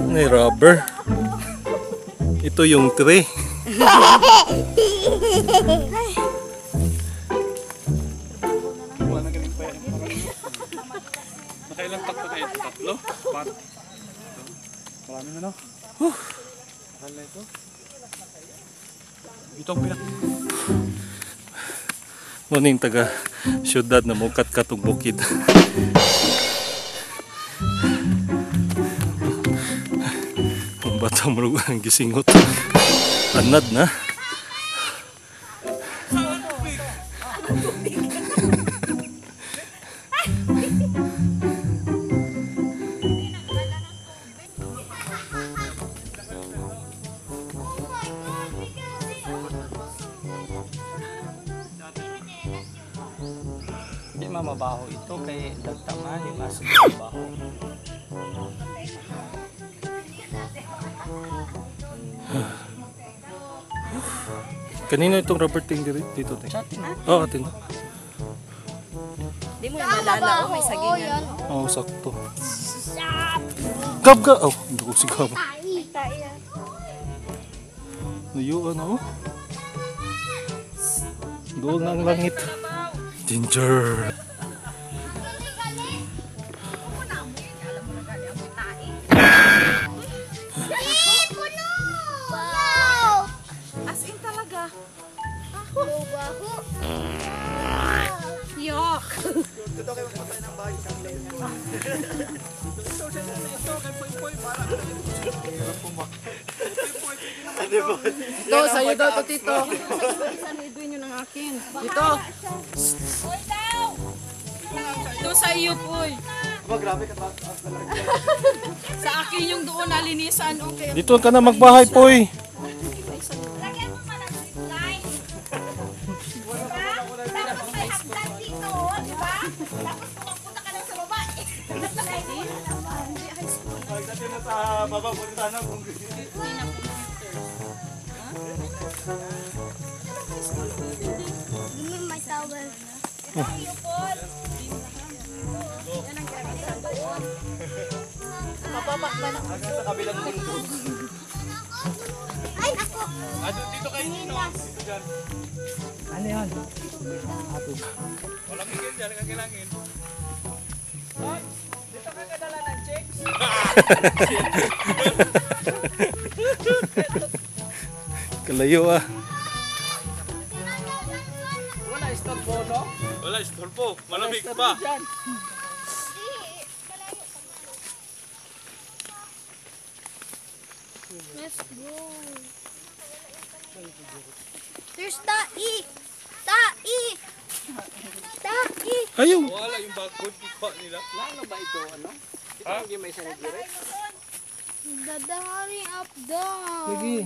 May rubber. Ito yung tray. Nakailang takto tayo? Tatlo? Pat? Marami na no? Mahal na ito. Ito ang pinak... Muning taga syudad na mukat katong bukid. Ang bata mo ang gisingot. Anad na. Hindi mamabaho ito kay dagtaman yung aso mabaho. Kanina itong rubber thing dito. Oo, atin. Di mo yung malala, may sagingan. Oo, sakto. Gab! Oh, hindi ko sigab. Nayuan ako. Doon ang langit. Danger! As in talaga. Yok! Ito, sa'yo daw ito, Tito. Isa ni Edwin yun ang akin. Dito! Ito sa iyo, Poy. Sa akin yung doon nalinisan. Okay. Dito ka na magbahay, Poy. Lagyan mo pa ng zipline. Tapos may hagdan dito, di ba? Tapos pumapunta ka lang sa baba. Pagdating na sa baba, punta na kung Give me my towel. hanggang sa kabilang mundo. Ay, ako! Dito kayo dito. Dito dyan. Ano yan? Walang higit dyan, kakilangin. Dito ka kadala ng chicks? Kalayo ah. Wala, istorbo, no? Wala, istorbo. Malamig pa. Dyan. Let's go. There's Tai! Tai! Tai! Ayaw. Wala yung bakod pa nila. Lalo ba ito, ano? Ito ang may sanigurek. Dada, hurry up down. Lagi.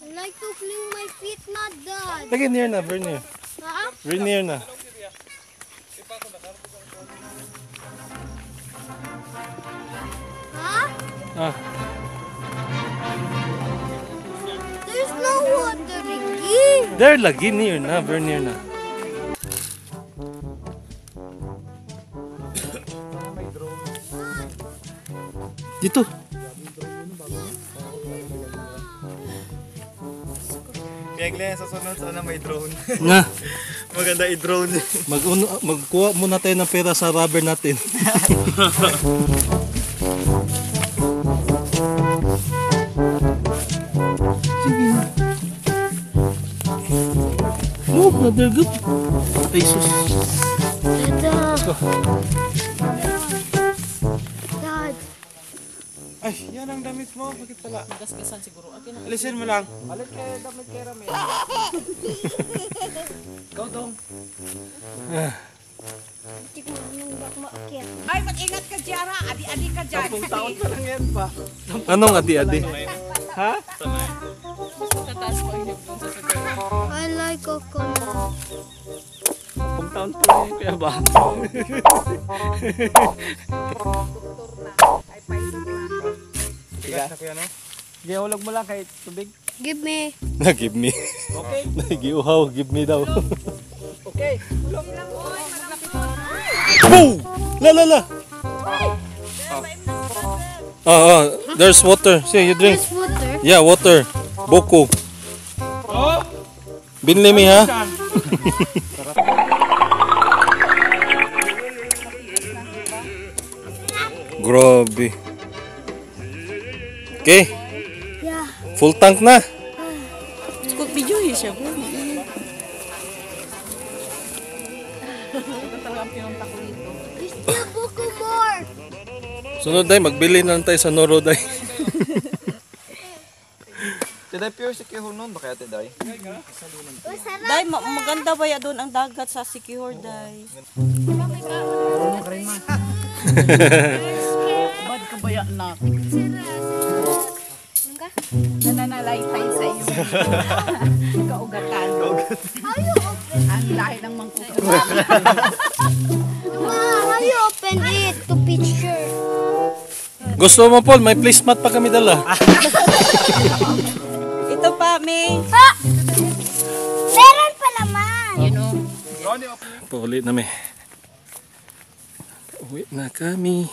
I like to clean my feet, not Dad. Lagi near na, very near. Ha? Very near na. Ha? Ah, There's no water again. there lagi near na, very near na. Dito. Kaya Glenn, sa sunod sana may drone. Nga. Maganda i-drone. Magkuha muna tayo ng pera sa rubber natin. Sige na. Oh, brother, good. Ay, sus. Dada. Let's go. Dad. Ay, yan ang damit mo. Bakit pala? Gasgasan siguro. Akin na. Alisin mo lang. Alit kayo damit kay Ramil. Go, Dong. Hindi ko nang bak maakyat. Ay, mag-ingat ka, Jara. Adi-adi ka dyan. 10 taon pa lang yan pa. Anong adi-adi? Ha? Tataas pa yung dun sa sagot. I like coconut. 10 taon pa lang yan, kaya ba? Tigas na kuya, no? Sige, hulog mo lang kahit tubig. Give me. Give me. Okay? Nagiuhaw, give me daw. Okay. Hulog lang. Boom! La. There's water. See, you drink. Water. Yeah, water. Boku. Oh! Binli mi ha? Grabe. Okay, Yeah. full tank na. Kung video siya po. Still buko more. Sunod day, magbili na lang tayo sa Noro day. Tiday pure si Kihon nun, baka yate day. Uy, sarap. Day, maganda ba ya doon ang dagat sa Sikihor, day? Bad ka ba yan na? Nungka? Nananalaytay sa iyo. Kaugatan. How you open? Ang lahi ng mangkuko. Ma, how you open it to picture? Gusto mo, Paul? May placemat pa kami dala. Ito pa, May. Ha! Meron pa naman. You know, Paulit na may. Uwi na kami.